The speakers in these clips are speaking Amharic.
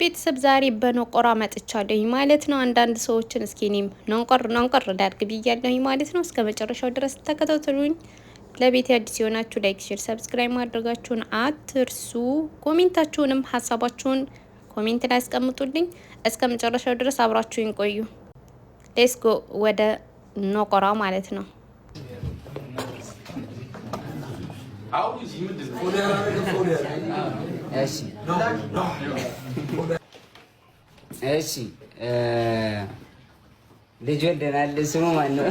ቤተሰብ ዛሬ በነቆራ መጥቻለሁ ማለት ነው። አንዳንድ ሰዎችን እስኪ እኔም ነንቆር ዳርግ ብያለሁ ማለት ነው። እስከ መጨረሻው ድረስ ተከታተሉኝ። ለቤት አዲስ የሆናችሁ ላይክ፣ ሼር፣ ሰብስክራይብ ማድረጋችሁን አትርሱ። ኮሜንታችሁንም ሀሳባችሁን ኮሜንት ላይ አስቀምጡልኝ። እስከ መጨረሻው ድረስ አብራችሁኝ ቆዩ። ሌትስ ጎ ወደ ነቆራ ማለት ነው። እሺ ልጅ ወልደናል። ስሙ ማን ነው?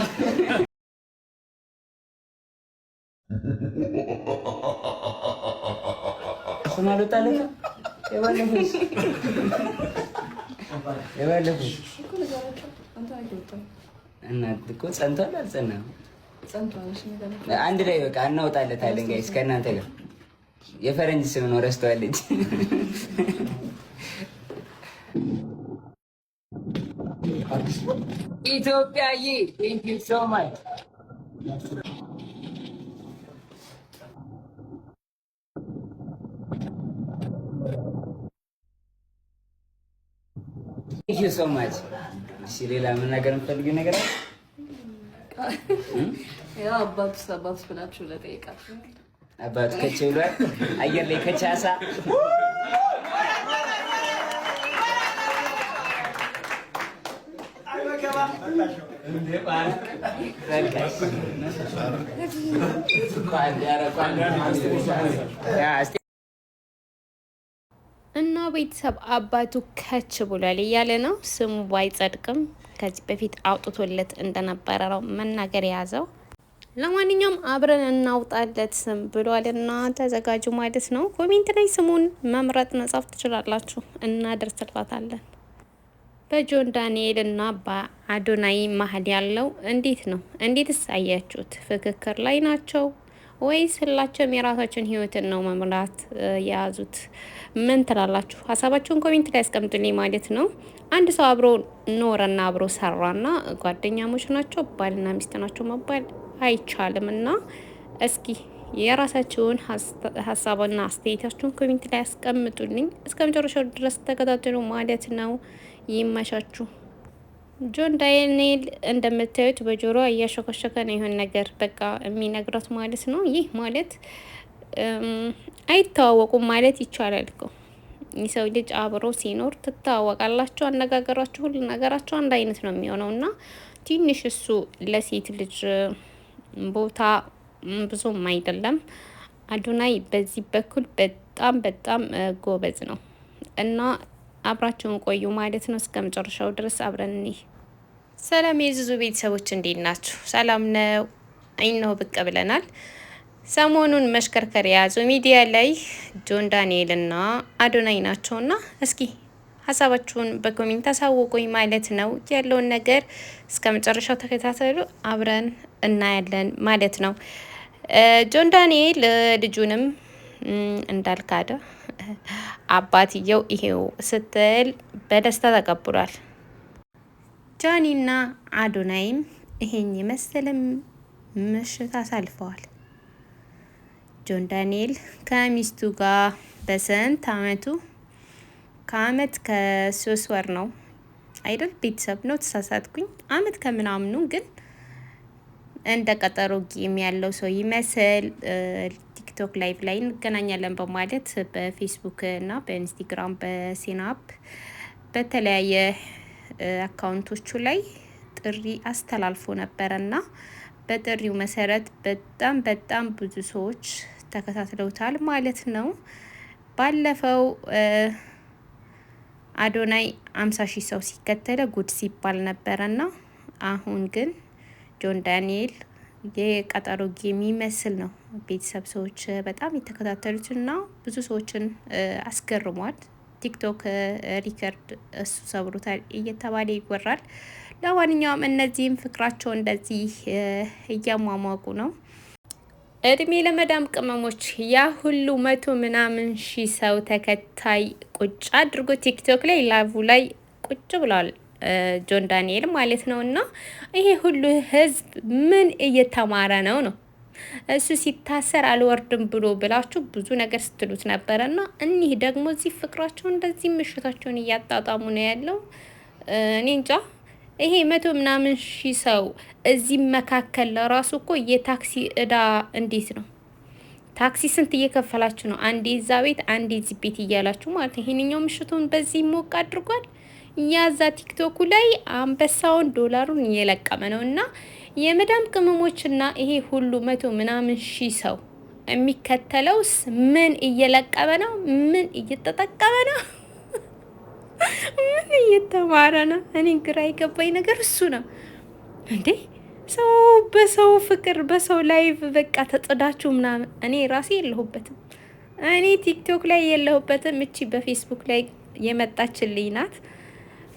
ስሙ አልወጣለትም። የባለፈው እናት እኮ ጸንቷል አልጸናም? አንድ ላይ በቃ እናወጣለታለን ጋይስ ከእናንተ ጋር። የፈረንጅ ስም ነው ረስተዋለች። ኢትዮጵያዬ ቴንክ ዩ ሶ ማች። ቴንክ ዩ ሶ ማች። እሺ ሌላ መናገር የምትፈልጊው ነገር አለ? ያው አባቱ ብላችሁ ለጠይቃችሁ አባቱ ከቼ ብሏል። አየር ላይ ከቻሳ እና ቤተሰብ አባቱ ከች ብሏል እያለ ነው። ስሙ ባይጸድቅም ከዚህ በፊት አውጥቶለት እንደነበረ ነው መናገር የያዘው። ለማንኛውም አብረን እናውጣለት ስም ብሏልና ተዘጋጁ ማለት ነው። ኮሜንት ላይ ስሙን መምረጥ መጻፍ ትችላላችሁ፣ እናደርስላታለን። በጆን ዳንኤል እና በአዶናይ መሀል ያለው እንዴት ነው? እንዴትስ አያችሁት? ፍክክር ላይ ናቸው ወይስ ሁላቸውም የራሳቸውን ህይወትን ነው መምራት የያዙት? ምን ትላላችሁ? ሀሳባችሁን ኮሜንት ላይ ያስቀምጡልኝ ማለት ነው። አንድ ሰው አብሮ ኖረና አብሮ ሰራና ጓደኛሞች ናቸው ባልና ሚስት ናቸው መባል አይቻልም። እና እስኪ የራሳችሁን ሀሳብና አስተያየታችሁን ኮሜንት ላይ ያስቀምጡልኝ። እስከ መጨረሻው ድረስ ተከታተሉ ማለት ነው። ይመሻችሁ። ጆን ዳንኤል እንደምታዩት በጆሮ እያሸከሸከ ነው ይሆን ነገር በቃ የሚነግራት ማለት ነው። ይህ ማለት አይተዋወቁም ማለት ይቻላል እኮ። የሰው ልጅ አብሮ ሲኖር ትተዋወቃላችሁ። አነጋገራችሁ፣ ሁሉ ነገራችሁ አንድ አይነት ነው የሚሆነው እና ትንሽ እሱ ለሴት ልጅ ቦታ ብዙም አይደለም። አዶናይ በዚህ በኩል በጣም ጎበዝ ነው እና አብራችሁን ቆዩ ማለት ነው። እስከ መጨረሻው ድረስ አብረን እኔ ሰላም የዙዙ ቤተሰቦች እንዴት ናችሁ? ሰላም ነው። አይነው ብቅ ብለናል። ሰሞኑን መሽከርከር የያዘው ሚዲያ ላይ ጆን ዳንኤል እና አዶናይ ናቸውና እስኪ ሀሳባችሁን በኮሜንት አሳውቁኝ ማለት ነው። ያለውን ነገር እስከ መጨረሻው ተከታተሉ፣ አብረን እናያለን ማለት ነው። ጆን ዳንኤል ልጁንም እንዳልካደ አባትየው ይሄው ስትል በደስታ ተቀብሏል። ጃኒና አዶናይም ይሄን የመሰለ ምሽት አሳልፈዋል። ጆን ዳንኤል ከሚስቱ ጋር በስንት አመቱ? ከአመት ከ3 ወር ነው አይደል? ቤተሰብ ነው ተሳሳትኩኝ። አመት ከምናምኑ ግን እንደ ቀጠሮ ጌም ያለው ሰው ይመስል ቲክቶክ ላይቭ ላይ እንገናኛለን በማለት በፌስቡክ እና በኢንስታግራም በሲናፕ በተለያየ አካውንቶቹ ላይ ጥሪ አስተላልፎ ነበረና በጥሪው መሰረት በጣም ብዙ ሰዎች ተከታትለውታል ማለት ነው። ባለፈው አዶናይ 50,000 ሰው ሲከተለ ጉድ ሲባል ነበረና አሁን ግን ጆን ዳንኤል የቀጠሮ የሚመስል ነው። ቤተሰብ ሰዎች በጣም የተከታተሉትና ብዙ ሰዎችን አስገርሟል። ቲክቶክ ሪከርድ እሱ ሰብሮታል እየተባለ ይወራል። ለማንኛውም እነዚህም ፍቅራቸው እንደዚህ እያሟሟቁ ነው። እድሜ ለመዳም ቅመሞች ያ ሁሉ 100 ምናምን ሺህ ሰው ተከታይ ቁጭ አድርጎ ቲክቶክ ላይ ላይቭ ላይ ቁጭ ብሏል ጆን ዳንኤል ማለት ነው። እና ይሄ ሁሉ ህዝብ ምን እየተማረ ነው? እሱ ሲታሰር አልወርድም ብሎ ብላችሁ ብዙ ነገር ስትሉት ነበረና እኒህ ደግሞ እዚህ ፍቅራቸው እንደዚህ ምሽታቸውን እያጣጣሙ ነው ያለው። እኔ እንጃ ይሄ 100 ምናምን ሺህ ሰው እዚህ መካከል ለራሱ እኮ የታክሲ እዳ እንዴት ነው? ታክሲ ስንት እየከፈላችሁ ነው? አንዴ እዛ ቤት አንዴ እዚህ ቤት እያላችሁ ማለት ነው። ይሄንኛው ምሽቱን በዚህ ሞቅ አድርጓል። ያዛ ቲክቶኩ ላይ አንበሳውን ዶላሩን እየለቀመ ነው። እና የመዳም ቅመሞችና ይሄ ሁሉ 100 ምናምን ሺህ ሰው የሚከተለውስ ምን እየለቀመ ነው? ምን እየተጠቀመ ነው? ምን እየተማረ ነው? እኔ ግራ የገባኝ ነገር እሱ ነው እንዴ። ሰው በሰው ፍቅር በሰው ላይቭ በቃ ተጽዳችሁ ምናምን። እኔ ራሴ የለሁበትም። እኔ ቲክቶክ ላይ የለሁበትም። እቺ በፌስቡክ ላይ የመጣችልኝ ናት።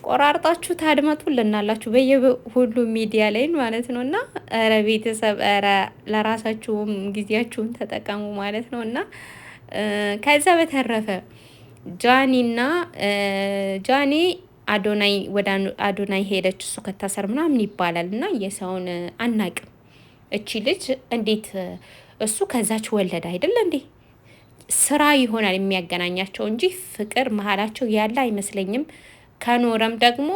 ቆራርጣችሁ ታድመጡልናላችሁ በየሁሉ ሚዲያ ላይ ማለት ነው። እና ኧረ ቤተሰብ ኧረ ለራሳችሁም ጊዜያችሁን ተጠቀሙ ማለት ነው። እና ከዛ በተረፈ ጃኒ አዶናይ ወደ አዶናይ ሄደች እሱ ከታሰር ምናምን ይባላል እና የሰውን አናቅም። እቺ ልጅ እንዴት እሱ ከዛች ወለደ አይደለ እንዴ? ስራ ይሆናል የሚያገናኛቸው እንጂ ፍቅር መሀላቸው ያለ አይመስለኝም። ከኖረም ደግሞ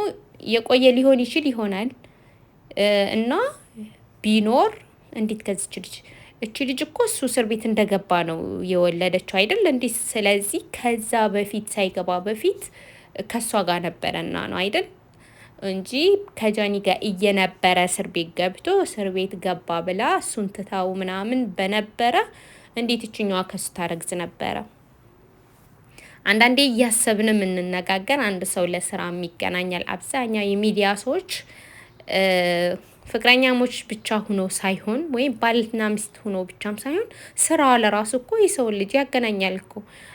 የቆየ ሊሆን ይችል ይሆናል እና ቢኖር እንዴት ከዚች ልጅ እቺ ልጅ እኮ እሱ እስር ቤት እንደገባ ነው የወለደችው አይደል እንዴ? ስለዚህ ከዛ በፊት ሳይገባ በፊት ከሷ ጋር ነበረና ነው አይደል እንጂ ከጃኒ ጋር እየነበረ እስር ቤት ገብቶ እስር ቤት ገባ ብላ እሱን ትታው ምናምን በነበረ እንዴት እችኛዋ ከሱ ታረግዝ ነበረ? አንዳንዴ እያሰብን የምንነጋገር አንድ ሰው ለስራ የሚገናኛል። አብዛኛው የሚዲያ ሰዎች ፍቅረኛሞች ብቻ ሁኖ ሳይሆን ወይም ባልና ሚስት ሁኖ ብቻም ሳይሆን ስራዋ ለራሱ እኮ የሰውን ልጅ ያገናኛል እኮ።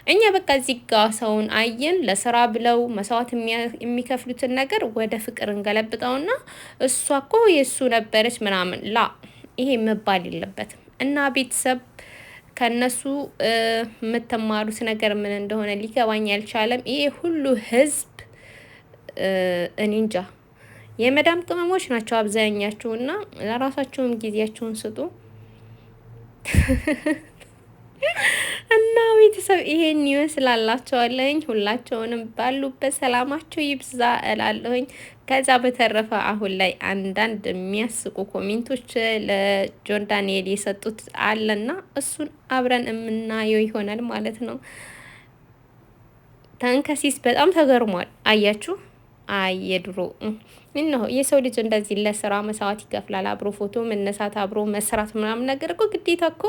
እኛ በቃ እዚህ ጋር ሰውን አየን ለስራ ብለው መስዋዕት የሚከፍሉትን ነገር ወደ ፍቅር እንገለብጠውና እሷ እኮ የእሱ ነበረች ምናምን ላ ይሄ መባል የለበትም። እና ቤተሰብ ከነሱ የምትማሩት ነገር ምን እንደሆነ ሊገባኝ አልቻለም። ይሄ ሁሉ ህዝብ እኔ እንጃ የመዳም ቅመሞች ናቸው አብዛኛችሁ እና ለራሳቸውም ጊዜያቸውን ስጡ። እና ቤተሰብ ይሄን ይመስላላችኋለኝ። ሁላቸውንም ባሉበት ሰላማቸው ይብዛ እላለሁኝ። ከዛ በተረፈ አሁን ላይ አንዳንድ የሚያስቁ ኮሜንቶች ለጆን ዳንኤል የሰጡት አለና እሱን አብረን የምናየው ይሆናል ማለት ነው። ተንከሲስ በጣም ተገርሟል። አያችሁ የድሮ እነሆ የሰው ልጅ እንደዚህ ለስራ መስዋዕት ይከፍላል። አብሮ ፎቶ መነሳት አብሮ መስራት ምናምን ነገር እኮ ግዴታ እኮ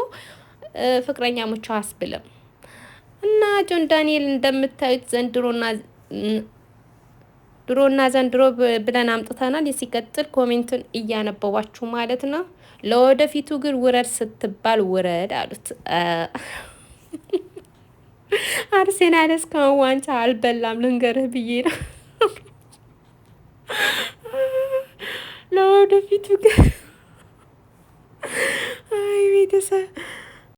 ፍቅረኛሞች አያስብልም። እና ጆን ዳንኤል እንደምታዩት ድሮና ዘንድሮ ብለን አምጥተናል። ሲቀጥል ኮሜንቱን እያነበባችሁ ማለት ነው። ለወደፊቱ ግን ውረድ ስትባል ውረድ አሉት። አርሴናል እስካሁን ዋንጫ አልበላም ልንገርህ ብዬ ነው። ለወደፊቱ ግን አይ ቤተሰብ